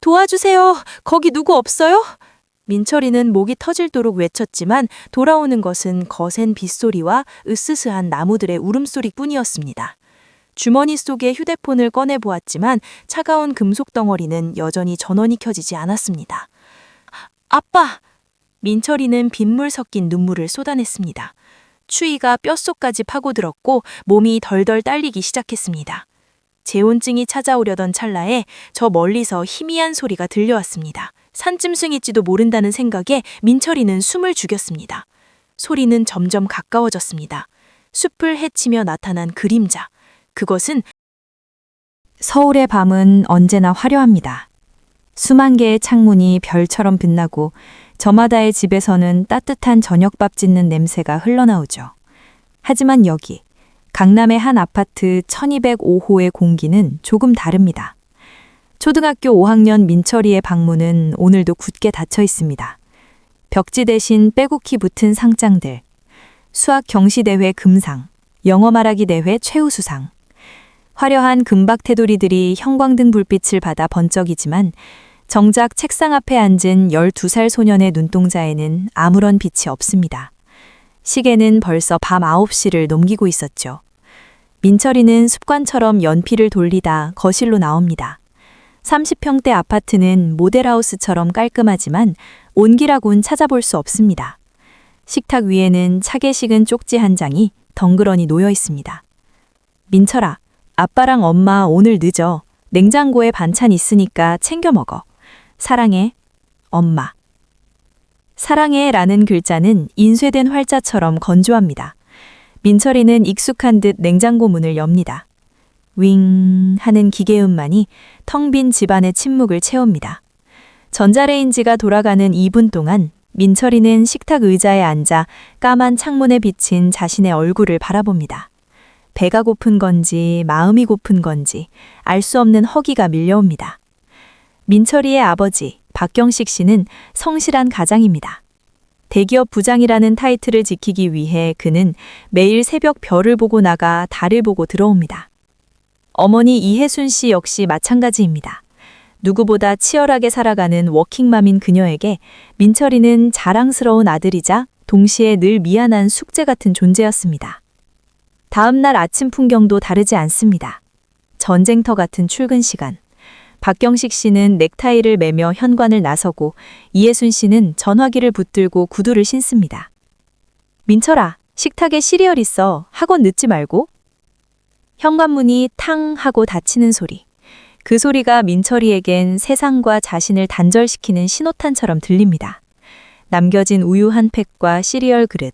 도와주세요. 거기 누구 없어요? 민철이는 목이 터질도록 외쳤지만 돌아오는 것은 거센 빗소리와 으스스한 나무들의 울음소리뿐이었습니다. 주머니 속에 휴대폰을 꺼내보았지만 차가운 금속 덩어리는 여전히 전원이 켜지지 않았습니다. 아빠! 민철이는 빗물 섞인 눈물을 쏟아냈습니다. 추위가 뼛속까지 파고들었고 몸이 덜덜 딸리기 시작했습니다. 재혼증이 찾아오려던 찰나에 저 멀리서 희미한 소리가 들려왔습니다. 산짐승일지도 모른다는 생각에 민철이는 숨을 죽였습니다. 소리는 점점 가까워졌습니다. 숲을 헤치며 나타난 그림자. 그것은 서울의 밤은 언제나 화려합니다. 수만 개의 창문이 별처럼 빛나고 저마다의 집에서는 따뜻한 저녁밥 짓는 냄새가 흘러나오죠. 하지만 여기 강남의 한 아파트 1205호의 공기는 조금 다릅니다. 초등학교 5학년 민철이의 방문은 오늘도 굳게 닫혀 있습니다. 벽지 대신 빼곡히 붙은 상장들, 수학 경시대회 금상, 영어 말하기 대회 최우수상, 화려한 금박 테두리들이 형광등 불빛을 받아 번쩍이지만 정작 책상 앞에 앉은 12살 소년의 눈동자에는 아무런 빛이 없습니다. 시계는 벌써 밤 9시를 넘기고 있었죠. 민철이는 습관처럼 연필을 돌리다 거실로 나옵니다. 30평대 아파트는 모델하우스처럼 깔끔하지만 온기라곤 찾아볼 수 없습니다. 식탁 위에는 차게 식은 쪽지 한 장이 덩그러니 놓여 있습니다. 민철아, 아빠랑 엄마 오늘 늦어. 냉장고에 반찬 있으니까 챙겨 먹어. 사랑해, 엄마. 사랑해 라는 글자는 인쇄된 활자처럼 건조합니다. 민철이는 익숙한 듯 냉장고 문을 엽니다. 윙 하는 기계음만이 텅 빈 집안의 침묵을 채웁니다. 전자레인지가 돌아가는 2분 동안 민철이는 식탁 의자에 앉아 까만 창문에 비친 자신의 얼굴을 바라봅니다. 배가 고픈 건지 마음이 고픈 건지 알 수 없는 허기가 밀려옵니다. 민철이의 아버지 박경식 씨는 성실한 가장입니다. 대기업 부장이라는 타이틀을 지키기 위해 그는 매일 새벽 별을 보고 나가 달을 보고 들어옵니다. 어머니 이혜순 씨 역시 마찬가지입니다. 누구보다 치열하게 살아가는 워킹맘인 그녀에게 민철이는 자랑스러운 아들이자 동시에 늘 미안한 숙제 같은 존재였습니다. 다음 날 아침 풍경도 다르지 않습니다. 전쟁터 같은 출근 시간. 박경식 씨는 넥타이를 매며 현관을 나서고 이혜순 씨는 전화기를 붙들고 구두를 신습니다. 민철아, 식탁에 시리얼 있어. 학원 늦지 말고. 현관문이 탕 하고 닫히는 소리. 그 소리가 민철이에겐 세상과 자신을 단절시키는 신호탄처럼 들립니다. 남겨진 우유 한 팩과 시리얼 그릇.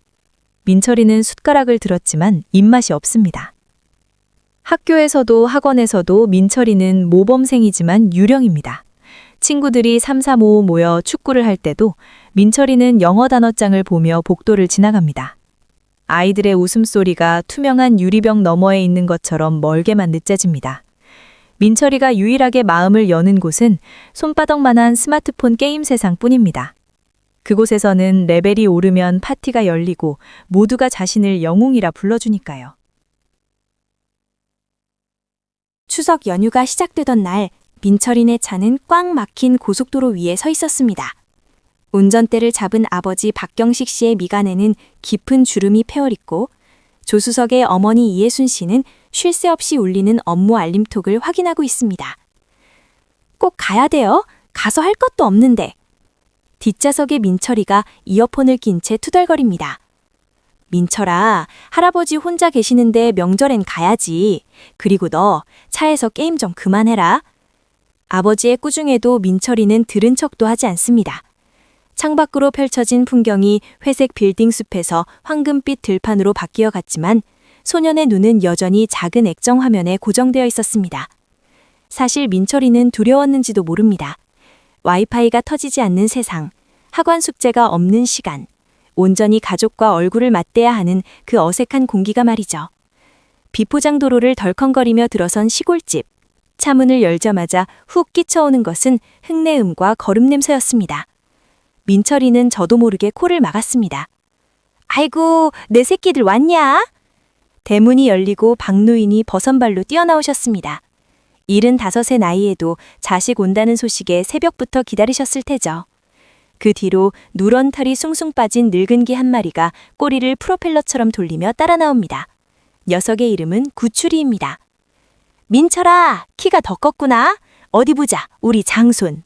민철이는 숟가락을 들었지만 입맛이 없습니다. 학교에서도 학원에서도 민철이는 모범생이지만 유령입니다. 친구들이 3, 4, 5 모여 축구를 할 때도 민철이는 영어 단어장을 보며 복도를 지나갑니다. 아이들의 웃음소리가 투명한 유리병 너머에 있는 것처럼 멀게만 느껴집니다. 민철이가 유일하게 마음을 여는 곳은 손바닥만한 스마트폰 게임 세상뿐입니다. 그곳에서는 레벨이 오르면 파티가 열리고 모두가 자신을 영웅이라 불러주니까요. 추석 연휴가 시작되던 날, 민철이네 차는 꽉 막힌 고속도로 위에 서 있었습니다. 운전대를 잡은 아버지 박경식 씨의 미간에는 깊은 주름이 패어있고 조수석의 어머니 이혜순 씨는 쉴 새 없이 울리는 업무 알림톡을 확인하고 있습니다. 꼭 가야 돼요? 가서 할 것도 없는데. 뒷좌석의 민철이가 이어폰을 낀 채 투덜거립니다. 민철아, 할아버지 혼자 계시는데 명절엔 가야지. 그리고 너 차에서 게임 좀 그만해라. 아버지의 꾸중에도 민철이는 들은 척도 하지 않습니다. 창밖으로 펼쳐진 풍경이 회색 빌딩 숲에서 황금빛 들판으로 바뀌어 갔지만 소년의 눈은 여전히 작은 액정 화면에 고정되어 있었습니다. 사실 민철이는 두려웠는지도 모릅니다. 와이파이가 터지지 않는 세상, 학원 숙제가 없는 시간, 온전히 가족과 얼굴을 맞대야 하는 그 어색한 공기가 말이죠. 비포장도로를 덜컹거리며 들어선 시골집. 차문을 열자마자 훅 끼쳐오는 것은 흙내음과 거름 냄새였습니다. 민철이는 저도 모르게 코를 막았습니다. 아이고, 내 새끼들 왔냐? 대문이 열리고 박노인이 버선발로 뛰어나오셨습니다. 75의 나이에도 자식 온다는 소식에 새벽부터 기다리셨을 테죠. 그 뒤로 누런 털이 숭숭 빠진 늙은 개 한 마리가 꼬리를 프로펠러처럼 돌리며 따라 나옵니다. 녀석의 이름은 구추리입니다. 민철아, 키가 더 컸구나. 어디 보자, 우리 장손.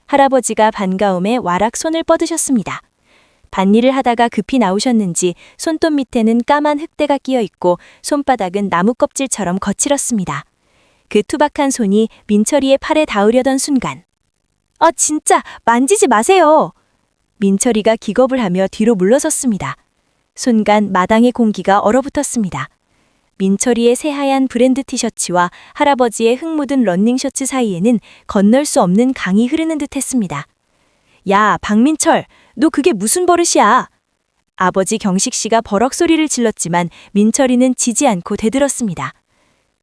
할아버지가 반가움에 와락 손을 뻗으셨습니다. 밭일을 하다가 급히 나오셨는지 손톱 밑에는 까만 흙대가 끼어 있고 손바닥은 나무 껍질처럼 거칠었습니다. 그 투박한 손이 민철이의 팔에 닿으려던 순간, 진짜 만지지 마세요. 민철이가 기겁을 하며 뒤로 물러섰습니다. 순간 마당의 공기가 얼어붙었습니다. 민철이의 새하얀 브랜드 티셔츠와 할아버지의 흙 묻은 러닝셔츠 사이에는 건널 수 없는 강이 흐르는 듯 했습니다. 야, 박민철, 너 그게 무슨 버릇이야? 아버지 경식 씨가 버럭 소리를 질렀지만 민철이는 지지 않고 대들었습니다.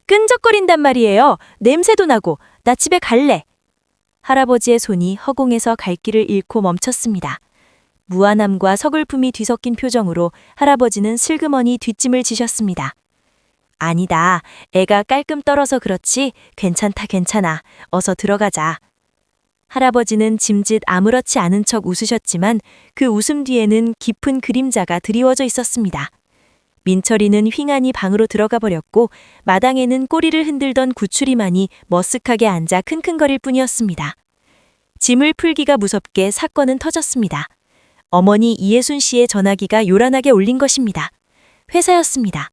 끈적거린단 말이에요. 냄새도 나고. 나 집에 갈래. 할아버지의 손이 허공에서 갈 길을 잃고 멈췄습니다. 무안함과 서글픔이 뒤섞인 표정으로 할아버지는 슬그머니 뒷짐을 지셨습니다. 아니다. 애가 깔끔 떨어서 그렇지. 괜찮다, 괜찮아. 어서 들어가자. 할아버지는 짐짓 아무렇지 않은 척 웃으셨지만 그 웃음 뒤에는 깊은 그림자가 드리워져 있었습니다. 민철이는 휑하니 방으로 들어가 버렸고 마당에는 꼬리를 흔들던 구추리만이 머쓱하게 앉아 킁킁거릴 뿐이었습니다. 짐을 풀기가 무섭게 사건은 터졌습니다. 어머니 이예순 씨의 전화기가 요란하게 울린 것입니다. 회사였습니다.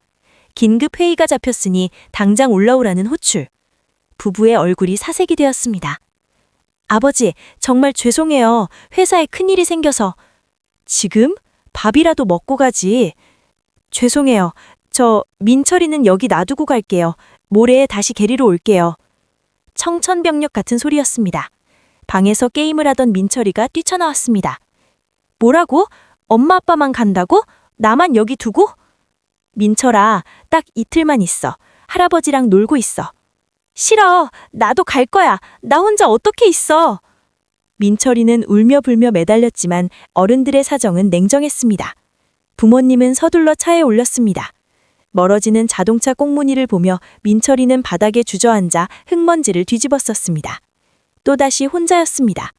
긴급 회의가 잡혔으니 당장 올라오라는 호출. 부부의 얼굴이 사색이 되었습니다. 아버지, 정말 죄송해요. 회사에 큰일이 생겨서. 지금? 밥이라도 먹고 가지. 죄송해요. 저 민철이는 여기 놔두고 갈게요. 모레 다시 게리러 올게요. 청천벽력 같은 소리였습니다. 방에서 게임을 하던 민철이가 뛰쳐나왔습니다. 뭐라고? 엄마 아빠만 간다고? 나만 여기 두고? 민철아, 딱 이틀만 있어. 할아버지랑 놀고 있어. 싫어. 나도 갈 거야. 나 혼자 어떻게 있어. 민철이는 울며 불며 매달렸지만 어른들의 사정은 냉정했습니다. 부모님은 서둘러 차에 올렸습니다. 멀어지는 자동차 꽁무니를 보며 민철이는 바닥에 주저앉아 흙먼지를 뒤집었었습니다. 또다시 혼자였습니다.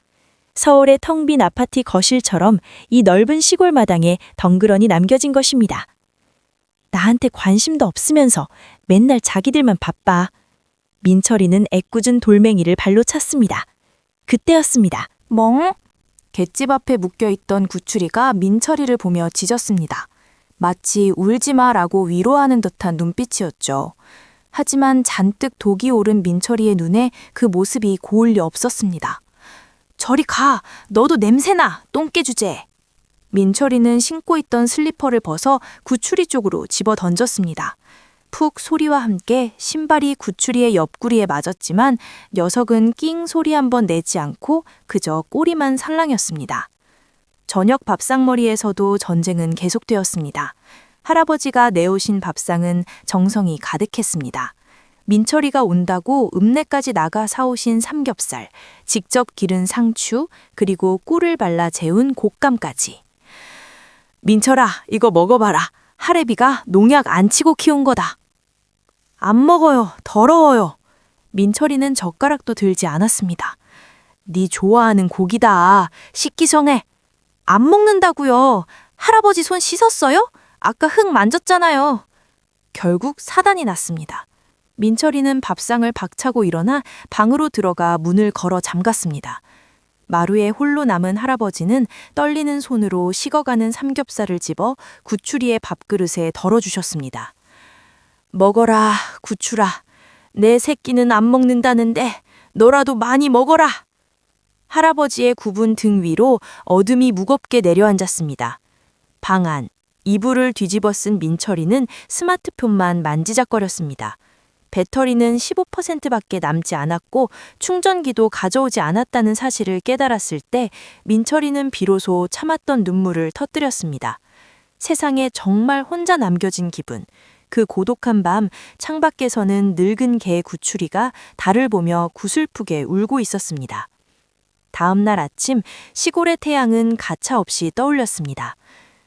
서울의 텅 빈 아파트 거실처럼 이 넓은 시골 마당에 덩그러니 남겨진 것입니다. 나한테 관심도 없으면서 맨날 자기들만 바빠. 민철이는 애꿎은 돌멩이를 발로 찼습니다. 그때였습니다. 멍? 갯집 앞에 묶여있던 구추리가 민철이를 보며 짖었습니다. 마치 울지 마라고 위로하는 듯한 눈빛이었죠. 하지만 잔뜩 독이 오른 민철이의 눈에 그 모습이 고울리 없었습니다. 저리 가! 너도 냄새나! 똥개 주제! 민철이는 신고 있던 슬리퍼를 벗어 구추리 쪽으로 집어 던졌습니다. 푹 소리와 함께 신발이 구추리의 옆구리에 맞았지만 녀석은 낑 소리 한번 내지 않고 그저 꼬리만 살랑였습니다. 저녁 밥상머리에서도 전쟁은 계속되었습니다. 할아버지가 내오신 밥상은 정성이 가득했습니다. 민철이가 온다고 읍내까지 나가 사오신 삼겹살, 직접 기른 상추, 그리고 꿀을 발라 재운 곶감까지. 민철아, 이거 먹어봐라. 할애비가 농약 안 치고 키운 거다. 안 먹어요. 더러워요. 민철이는 젓가락도 들지 않았습니다. 네 좋아하는 고기다. 식기성해. 안 먹는다고요. 할아버지 손 씻었어요? 아까 흙 만졌잖아요. 결국 사단이 났습니다. 민철이는 밥상을 박차고 일어나 방으로 들어가 문을 걸어 잠갔습니다. 마루에 홀로 남은 할아버지는 떨리는 손으로 식어가는 삼겹살을 집어 구추리의 밥그릇에 덜어주셨습니다. 먹어라, 구추라. 내 새끼는 안 먹는다는데 너라도 많이 먹어라. 할아버지의 굽은 등 위로 어둠이 무겁게 내려앉았습니다. 방 안, 이불을 뒤집어 쓴 민철이는 스마트폰만 만지작거렸습니다. 배터리는 15%밖에 남지 않았고 충전기도 가져오지 않았다는 사실을 깨달았을 때 민철이는 비로소 참았던 눈물을 터뜨렸습니다. 세상에 정말 혼자 남겨진 기분. 그 고독한 밤 창밖에서는 늙은 개 구추리가 달을 보며 구슬프게 울고 있었습니다. 다음 날 아침 시골의 태양은 가차없이 떠올렸습니다.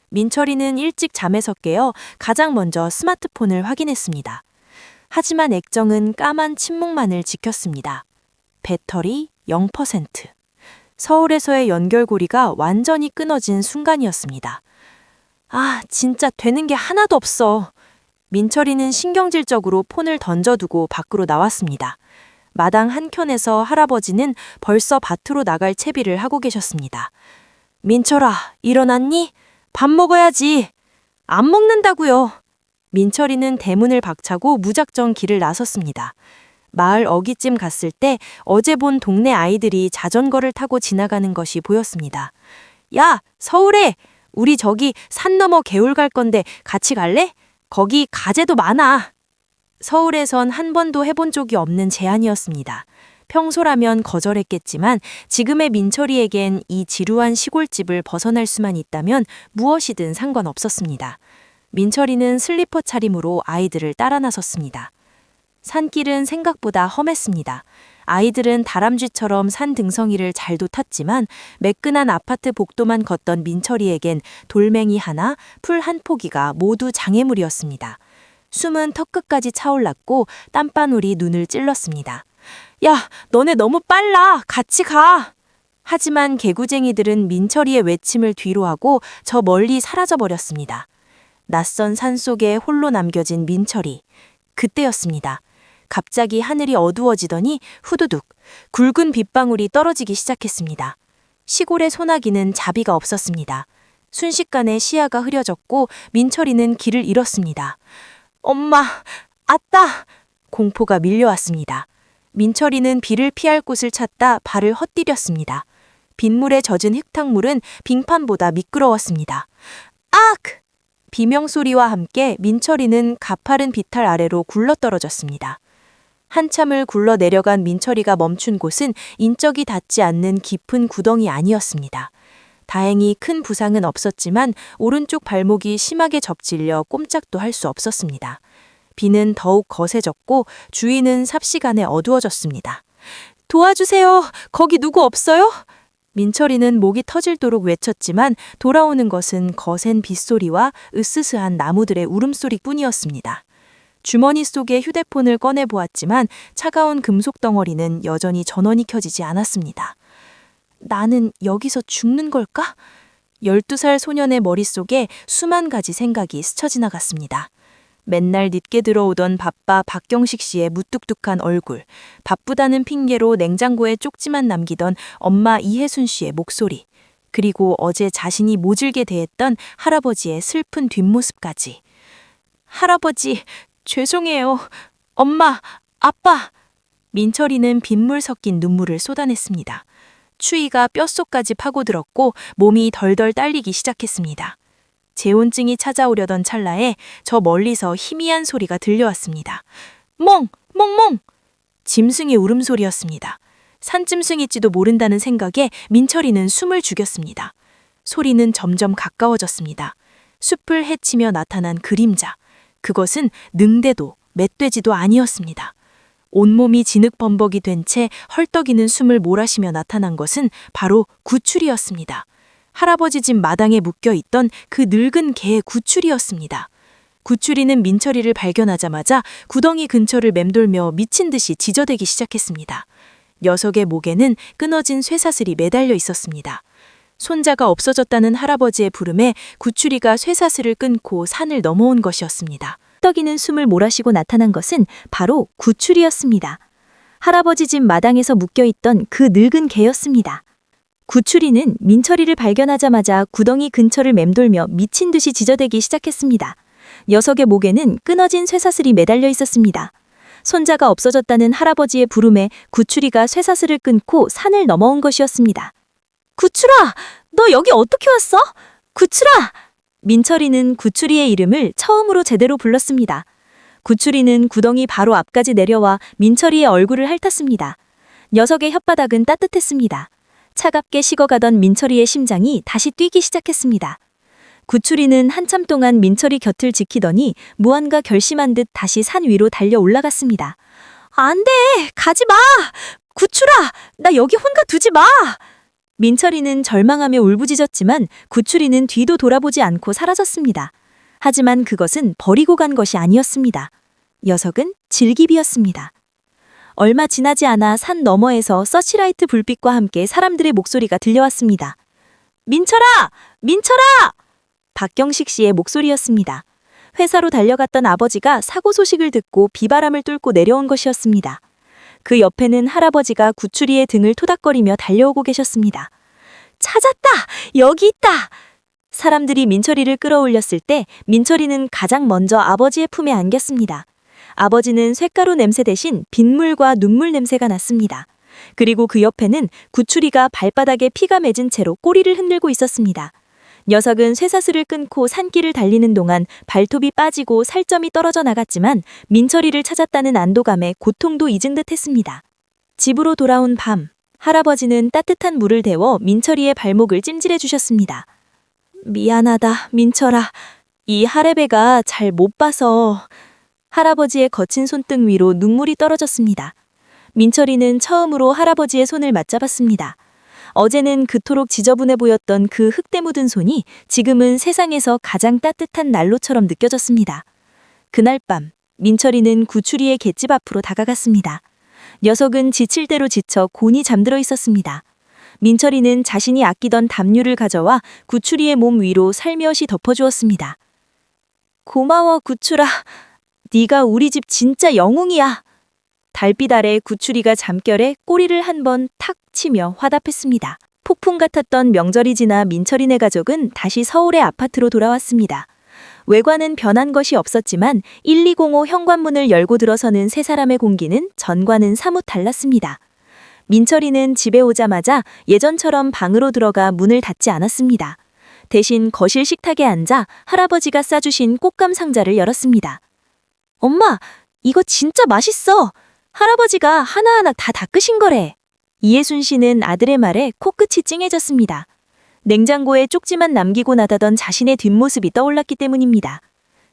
민철이는 일찍 잠에서 깨어 가장 먼저 스마트폰을 확인했습니다. 하지만 액정은 까만 침묵만을 지켰습니다. 배터리 0%. 서울에서의 연결고리가 완전히 끊어진 순간이었습니다. 아, 진짜 되는 게 하나도 없어. 민철이는 신경질적으로 폰을 던져두고 밖으로 나왔습니다. 마당 한켠에서 할아버지는 벌써 밭으로 나갈 채비를 하고 계셨습니다. 민철아, 일어났니? 밥 먹어야지. 안 먹는다고요. 민철이는 대문을 박차고 무작정 길을 나섰습니다. 마을 어귀쯤 갔을 때 어제 본 동네 아이들이 자전거를 타고 지나가는 것이 보였습니다. 야, 서울에! 우리 저기 산 너머 개울 갈 건데 같이 갈래? 거기 가재도 많아. 서울에선 한 번도 해본 적이 없는 제안이었습니다. 평소라면 거절했겠지만 지금의 민철이에겐 이 지루한 시골집을 벗어날 수만 있다면 무엇이든 상관없었습니다. 민철이는 슬리퍼 차림으로 아이들을 따라 나섰습니다. 산길은 생각보다 험했습니다. 아이들은 다람쥐처럼 산 등성이를 잘도 탔지만 매끈한 아파트 복도만 걷던 민철이에겐 돌멩이 하나, 풀 한 포기가 모두 장애물이었습니다. 숨은 턱끝까지 차올랐고 땀바늘이 눈을 찔렀습니다. 야, 너네 너무 빨라. 같이 가. 하지만 개구쟁이들은 민철이의 외침을 뒤로하고 저 멀리 사라져버렸습니다. 낯선 산속에 홀로 남겨진 민철이. 그때였습니다. 갑자기 하늘이 어두워지더니 후두둑 굵은 빗방울이 떨어지기 시작했습니다. 시골의 소나기는 자비가 없었습니다. 순식간에 시야가 흐려졌고 민철이는 길을 잃었습니다. 엄마, 아따! 공포가 밀려왔습니다. 민철이는 비를 피할 곳을 찾다 발을 헛디뎠습니다. 빗물에 젖은 흙탕물은 빙판보다 미끄러웠습니다. 악! 비명소리와 함께 민철이는 가파른 비탈 아래로 굴러떨어졌습니다. 한참을 굴러 내려간 민철이가 멈춘 곳은 인적이 닿지 않는 깊은 구덩이 아니었습니다. 다행히 큰 부상은 없었지만 오른쪽 발목이 심하게 접질려 꼼짝도 할 수 없었습니다. 비는 더욱 거세졌고 주위는 삽시간에 어두워졌습니다. 도와주세요. 거기 누구 없어요? 민철이는 목이 터질도록 외쳤지만 돌아오는 것은 거센 빗소리와 으스스한 나무들의 울음소리뿐이었습니다. 주머니 속에 휴대폰을 꺼내보았지만 차가운 금속 덩어리는 여전히 전원이 켜지지 않았습니다. 나는 여기서 죽는 걸까? 12살 소년의 머릿속에 수만 가지 생각이 스쳐 지나갔습니다. 맨날 늦게 들어오던 바빠 박경식 씨의 무뚝뚝한 얼굴, 바쁘다는 핑계로 냉장고에 쪽지만 남기던 엄마 이혜순 씨의 목소리, 그리고 어제 자신이 모질게 대했던 할아버지의 슬픈 뒷모습까지. 할아버지, 죄송해요. 엄마, 아빠. 민철이는 빗물 섞인 눈물을 쏟아냈습니다. 추위가 뼛속까지 파고들었고 몸이 덜덜 딸리기 시작했습니다. 재혼증이 찾아오려던 찰나에 저 멀리서 희미한 소리가 들려왔습니다. 멍! 멍멍! 짐승의 울음소리였습니다. 산짐승일지도 모른다는 생각에 민철이는 숨을 죽였습니다. 소리는 점점 가까워졌습니다. 숲을 헤치며 나타난 그림자. 그것은 늑대도 멧돼지도 아니었습니다. 온몸이 진흙범벅이 된 채 헐떡이는 숨을 몰아쉬며 나타난 것은 바로 구출이었습니다. 할아버지 집 마당에 묶여있던 그 늙은 개의 구출이었습니다. 구출이는 민철이를 발견하자마자 구덩이 근처를 맴돌며 미친 듯이 지저대기 시작했습니다. 녀석의 목에는 끊어진 쇠사슬이 매달려 있었습니다. 손자가 없어졌다는 할아버지의 부름에 구출이가 쇠사슬을 끊고 산을 넘어온 것이었습니다. 헐떡이는 숨을 몰아쉬고 나타난 것은 바로 구출이었습니다. 할아버지 집 마당에서 묶여있던 그 늙은 개였습니다. 구출이는 민철이를 발견하자마자 구덩이 근처를 맴돌며 미친 듯이 지저대기 시작했습니다. 녀석의 목에는 끊어진 쇠사슬이 매달려 있었습니다. 손자가 없어졌다는 할아버지의 부름에 구출이가 쇠사슬을 끊고 산을 넘어온 것이었습니다. 구출아! 너 여기 어떻게 왔어? 구출아! 민철이는 구출이의 이름을 처음으로 제대로 불렀습니다. 구출이는 구덩이 바로 앞까지 내려와 민철이의 얼굴을 핥았습니다. 녀석의 혓바닥은 따뜻했습니다. 차갑게 식어가던 민철이의 심장이 다시 뛰기 시작했습니다. 구출이는 한참 동안 민철이 곁을 지키더니 무언가 결심한 듯 다시 산 위로 달려 올라갔습니다. 안 돼! 가지 마! 구출아! 나 여기 혼자 두지 마! 민철이는 절망하며 울부짖었지만 구출이는 뒤도 돌아보지 않고 사라졌습니다. 하지만 그것은 버리고 간 것이 아니었습니다. 녀석은 질깁이었습니다. 얼마 지나지 않아 산 너머에서 서치라이트 불빛과 함께 사람들의 목소리가 들려왔습니다. 민철아! 민철아! 박경식 씨의 목소리였습니다. 회사로 달려갔던 아버지가 사고 소식을 듣고 비바람을 뚫고 내려온 것이었습니다. 그 옆에는 할아버지가 구추리의 등을 토닥거리며 달려오고 계셨습니다. 찾았다! 여기 있다! 사람들이 민철이를 끌어올렸을 때 민철이는 가장 먼저 아버지의 품에 안겼습니다. 아버지는 쇳가루 냄새 대신 빗물과 눈물 냄새가 났습니다. 그리고 그 옆에는 구추리가 발바닥에 피가 맺은 채로 꼬리를 흔들고 있었습니다. 녀석은 쇠사슬을 끊고 산길을 달리는 동안 발톱이 빠지고 살점이 떨어져 나갔지만 민철이를 찾았다는 안도감에 고통도 잊은 듯 했습니다. 집으로 돌아온 밤, 할아버지는 따뜻한 물을 데워 민철이의 발목을 찜질해 주셨습니다. 미안하다, 민철아. 이 할애배가 잘 못 봐서. 할아버지의 거친 손등 위로 눈물이 떨어졌습니다. 민철이는 처음으로 할아버지의 손을 맞잡았습니다. 어제는 그토록 지저분해 보였던 그 흙때 묻은 손이 지금은 세상에서 가장 따뜻한 난로처럼 느껴졌습니다. 그날 밤, 민철이는 구추리의 갯집 앞으로 다가갔습니다. 녀석은 지칠 대로 지쳐 곤히 잠들어 있었습니다. 민철이는 자신이 아끼던 담요를 가져와 구추리의 몸 위로 살며시 덮어주었습니다. 고마워, 구추라. 네가 우리 집 진짜 영웅이야. 달빛 아래 구추리가 잠결에 꼬리를 한번 탁 치며 화답했습니다. 폭풍 같았던 명절이 지나 민철이네 가족은 다시 서울의 아파트로 돌아왔습니다. 외관은 변한 것이 없었지만 1205 현관문을 열고 들어서는 세 사람의 공기는 전과는 사뭇 달랐습니다. 민철이는 집에 오자마자 예전처럼 방으로 들어가 문을 닫지 않았습니다. 대신 거실 식탁에 앉아 할아버지가 싸주신 꽃감 상자를 열었습니다. 엄마, 이거 진짜 맛있어. 할아버지가 하나하나 다 닦으신 거래. 이예순 씨는 아들의 말에 코끝이 찡해졌습니다. 냉장고에 쪽지만 남기고 나다던 자신의 뒷모습이 떠올랐기 때문입니다.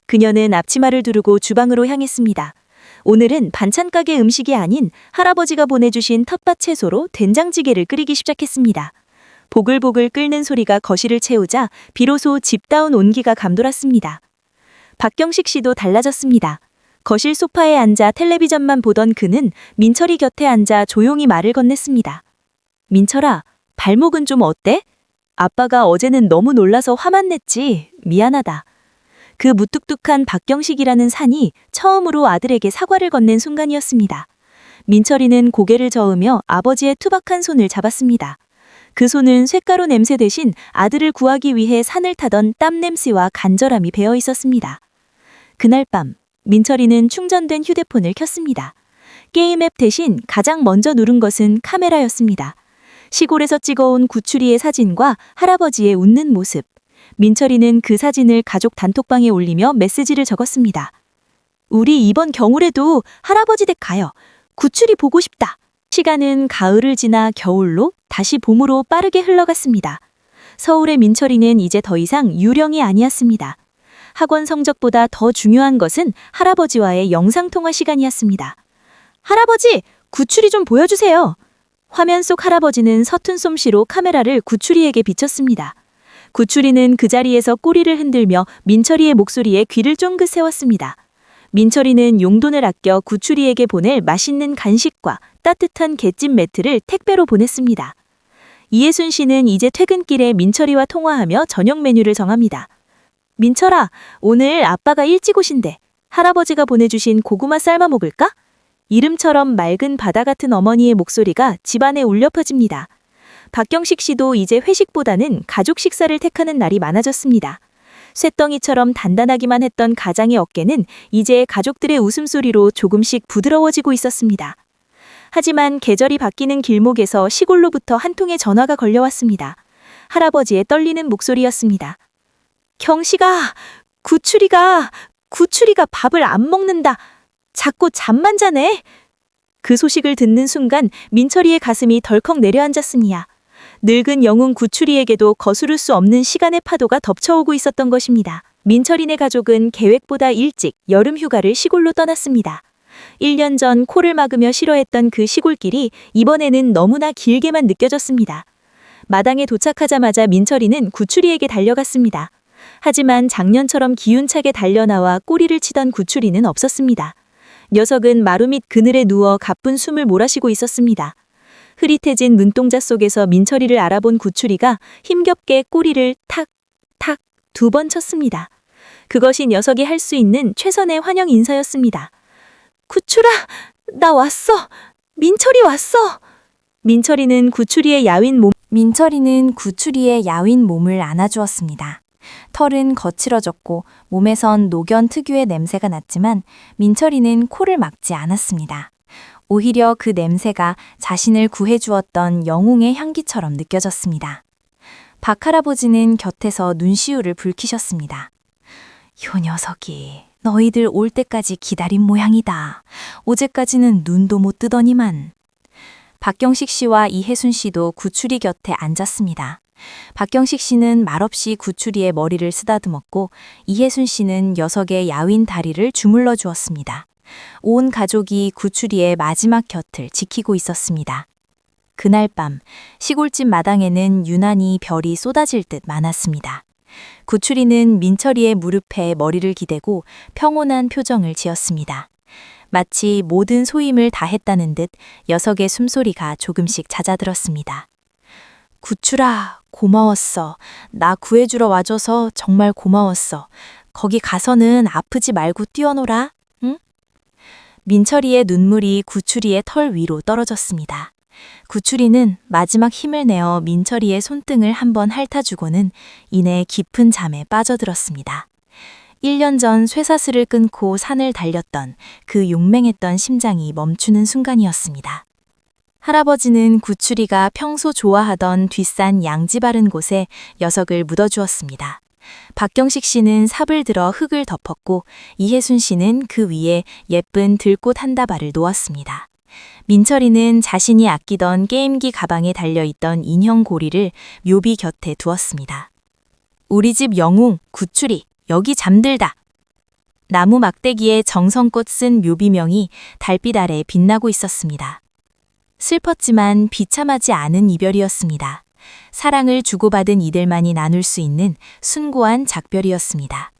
그녀는 앞치마를 두르고 주방으로 향했습니다. 오늘은 반찬 가게 음식이 아닌 할아버지가 보내주신 텃밭 채소로 된장찌개를 끓이기 시작했습니다. 보글보글 끓는 소리가 거실을 채우자 비로소 집다운 온기가 감돌았습니다. 박경식 씨도 달라졌습니다. 거실 소파에 앉아 텔레비전만 보던 그는 민철이 곁에 앉아 조용히 말을 건넸습니다. 민철아, 발목은 좀 어때? 아빠가 어제는 너무 놀라서 화만 냈지. 미안하다. 그 무뚝뚝한 박경식이라는 산이 처음으로 아들에게 사과를 건넨 순간이었습니다. 민철이는 고개를 저으며 아버지의 투박한 손을 잡았습니다. 그 손은 쇳가루 냄새 대신 아들을 구하기 위해 산을 타던 땀 냄새와 간절함이 배어 있었습니다. 그날 밤, 민철이는 충전된 휴대폰을 켰습니다. 게임 앱 대신 가장 먼저 누른 것은 카메라였습니다. 시골에서 찍어온 구추리의 사진과 할아버지의 웃는 모습. 민철이는 그 사진을 가족 단톡방에 올리며 메시지를 적었습니다. 우리 이번 겨울에도 할아버지 댁 가요. 구추리 보고 싶다. 시간은 가을을 지나 겨울로 다시 봄으로 빠르게 흘러갔습니다. 서울의 민철이는 이제 더 이상 유령이 아니었습니다. 학원 성적보다 더 중요한 것은 할아버지와의 영상통화 시간이었습니다. 할아버지, 구추리 좀 보여주세요. 화면 속 할아버지는 서툰 솜씨로 카메라를 구추리에게 비쳤습니다. 구추리는 그 자리에서 꼬리를 흔들며 민철이의 목소리에 귀를 쫑긋 세웠습니다. 민철이는 용돈을 아껴 구추리에게 보낼 맛있는 간식과 따뜻한 갯집 매트를 택배로 보냈습니다. 이예순 씨는 이제 퇴근길에 민철이와 통화하며 저녁 메뉴를 정합니다. 민철아, 오늘 아빠가 일찍 오신대. 할아버지가 보내주신 고구마 삶아 먹을까? 이름처럼 맑은 바다 같은 어머니의 목소리가 집안에 울려 퍼집니다. 박경식 씨도 이제 회식보다는 가족 식사를 택하는 날이 많아졌습니다. 쇳덩이처럼 단단하기만 했던 가장의 어깨는 이제 가족들의 웃음소리로 조금씩 부드러워지고 있었습니다. 하지만 계절이 바뀌는 길목에서 시골로부터 한 통의 전화가 걸려왔습니다. 할아버지의 떨리는 목소리였습니다. 경식아, 구추리가 밥을 안 먹는다. 자꾸 잠만 자네. 그 소식을 듣는 순간 민철이의 가슴이 덜컥 내려앉았으니야. 늙은 영웅 구추리에게도 거스를 수 없는 시간의 파도가 덮쳐오고 있었던 것입니다. 민철이네 가족은 계획보다 일찍 여름 휴가를 시골로 떠났습니다. 1년 전 코를 막으며 싫어했던 그 시골길이 이번에는 너무나 길게만 느껴졌습니다. 마당에 도착하자마자 민철이는 구추리에게 달려갔습니다. 하지만 작년처럼 기운차게 달려나와 꼬리를 치던 구추리는 없었습니다. 녀석은 마루 밑 그늘에 누워 가쁜 숨을 몰아쉬고 있었습니다. 흐릿해진 눈동자 속에서 민철이를 알아본 구추리가 힘겹게 꼬리를 탁, 탁 2번 쳤습니다. 그것이 녀석이 할 수 있는 최선의 환영 인사였습니다. 구추라, 나 왔어. 민철이 왔어. 민철이는 구추리의 야윈 몸을 안아주었습니다. 털은 거칠어졌고 몸에선 노견 특유의 냄새가 났지만 민철이는 코를 막지 않았습니다. 오히려 그 냄새가 자신을 구해주었던 영웅의 향기처럼 느껴졌습니다. 박할아버지는 곁에서 눈시울을 붉히셨습니다. 요 녀석이 너희들 올 때까지 기다린 모양이다. 어제까지는 눈도 못 뜨더니만. 박경식 씨와 이혜순 씨도 구추리 곁에 앉았습니다. 박경식 씨는 말없이 구추리의 머리를 쓰다듬었고 이혜순 씨는 녀석의 야윈 다리를 주물러 주었습니다. 온 가족이 구추리의 마지막 곁을 지키고 있었습니다. 그날 밤 시골집 마당에는 유난히 별이 쏟아질 듯 많았습니다. 구추리는 민철이의 무릎에 머리를 기대고 평온한 표정을 지었습니다. 마치 모든 소임을 다했다는 듯 녀석의 숨소리가 조금씩 잦아들었습니다. 구추라, 고마웠어. 나 구해주러 와줘서 정말 고마웠어. 거기 가서는 아프지 말고 뛰어놀아, 응? 민철이의 눈물이 구추리의 털 위로 떨어졌습니다. 구추리는 마지막 힘을 내어 민철이의 손등을 한번 핥아주고는 이내 깊은 잠에 빠져들었습니다. 1년 전 쇠사슬을 끊고 산을 달렸던 그 용맹했던 심장이 멈추는 순간이었습니다. 할아버지는 구추리가 평소 좋아하던 뒷산 양지 바른 곳에 녀석을 묻어주었습니다. 박경식 씨는 삽을 들어 흙을 덮었고 이혜순 씨는 그 위에 예쁜 들꽃 한 다발을 놓았습니다. 민철이는 자신이 아끼던 게임기 가방에 달려있던 인형 고리를 묘비 곁에 두었습니다. 우리 집 영웅, 구추리, 여기 잠들다. 나무 막대기에 정성껏 쓴 묘비명이 달빛 아래 빛나고 있었습니다. 슬펐지만 비참하지 않은 이별이었습니다. 사랑을 주고받은 이들만이 나눌 수 있는 숭고한 작별이었습니다.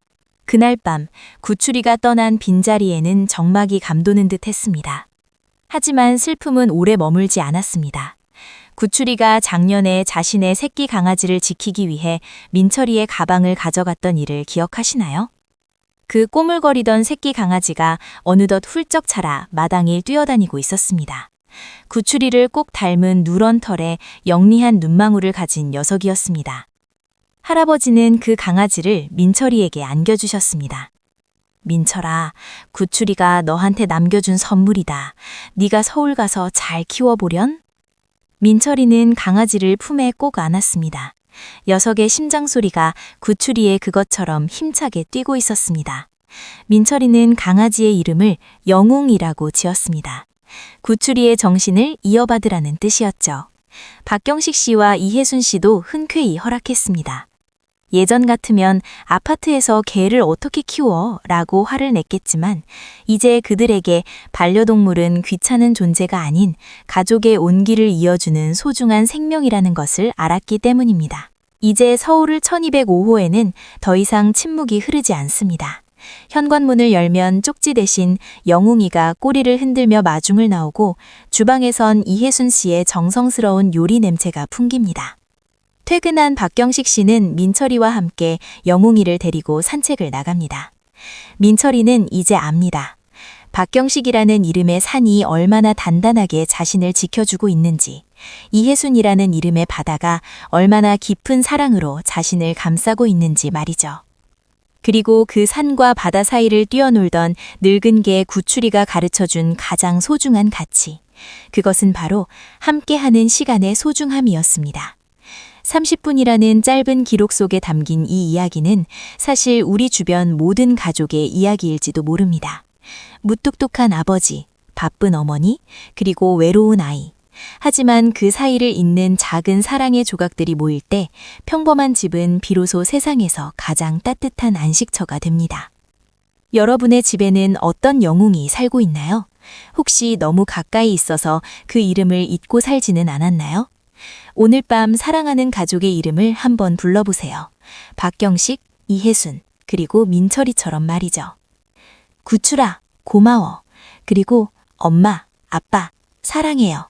그날 밤 구추리가 떠난 빈자리에는 정막이 감도는 듯 했습니다. 하지만 슬픔은 오래 머물지 않았습니다. 구추리가 작년에 자신의 새끼 강아지를 지키기 위해 민철이의 가방을 가져갔던 일을 기억하시나요? 그 꼬물거리던 새끼 강아지가 어느덧 훌쩍 자라 마당을 뛰어다니고 있었습니다. 구추리를 꼭 닮은 누런 털에 영리한 눈망울을 가진 녀석이었습니다. 할아버지는 그 강아지를 민철이에게 안겨주셨습니다. 민철아, 구추리가 너한테 남겨준 선물이다. 네가 서울 가서 잘 키워보련? 민철이는 강아지를 품에 꼭 안았습니다. 녀석의 심장 소리가 구추리의 그것처럼 힘차게 뛰고 있었습니다. 민철이는 강아지의 이름을 영웅이라고 지었습니다. 구추리의 정신을 이어받으라는 뜻이었죠. 박경식 씨와 이혜순 씨도 흔쾌히 허락했습니다. 예전 같으면 아파트에서 개를 어떻게 키워? 라고 화를 냈겠지만 이제 그들에게 반려동물은 귀찮은 존재가 아닌 가족의 온기를 이어주는 소중한 생명이라는 것을 알았기 때문입니다. 이제 서울을 1205호에는 더 이상 침묵이 흐르지 않습니다. 현관문을 열면 쪽지 대신 영웅이가 꼬리를 흔들며 마중을 나오고 주방에선 이혜순 씨의 정성스러운 요리 냄새가 풍깁니다. 퇴근한 박경식 씨는 민철이와 함께 영웅이를 데리고 산책을 나갑니다. 민철이는 이제 압니다. 박경식이라는 이름의 산이 얼마나 단단하게 자신을 지켜주고 있는지, 이혜순이라는 이름의 바다가 얼마나 깊은 사랑으로 자신을 감싸고 있는지 말이죠. 그리고 그 산과 바다 사이를 뛰어놀던 늙은 개 구추리가 가르쳐준 가장 소중한 가치, 그것은 바로 함께하는 시간의 소중함이었습니다. 30분이라는 짧은 기록 속에 담긴 이 이야기는 사실 우리 주변 모든 가족의 이야기일지도 모릅니다. 무뚝뚝한 아버지, 바쁜 어머니, 그리고 외로운 아이. 하지만 그 사이를 잇는 작은 사랑의 조각들이 모일 때 평범한 집은 비로소 세상에서 가장 따뜻한 안식처가 됩니다. 여러분의 집에는 어떤 영웅이 살고 있나요? 혹시 너무 가까이 있어서 그 이름을 잊고 살지는 않았나요? 오늘 밤 사랑하는 가족의 이름을 한번 불러보세요. 박경식, 이혜순, 그리고 민철이처럼 말이죠. 구추라, 고마워. 그리고 엄마, 아빠, 사랑해요.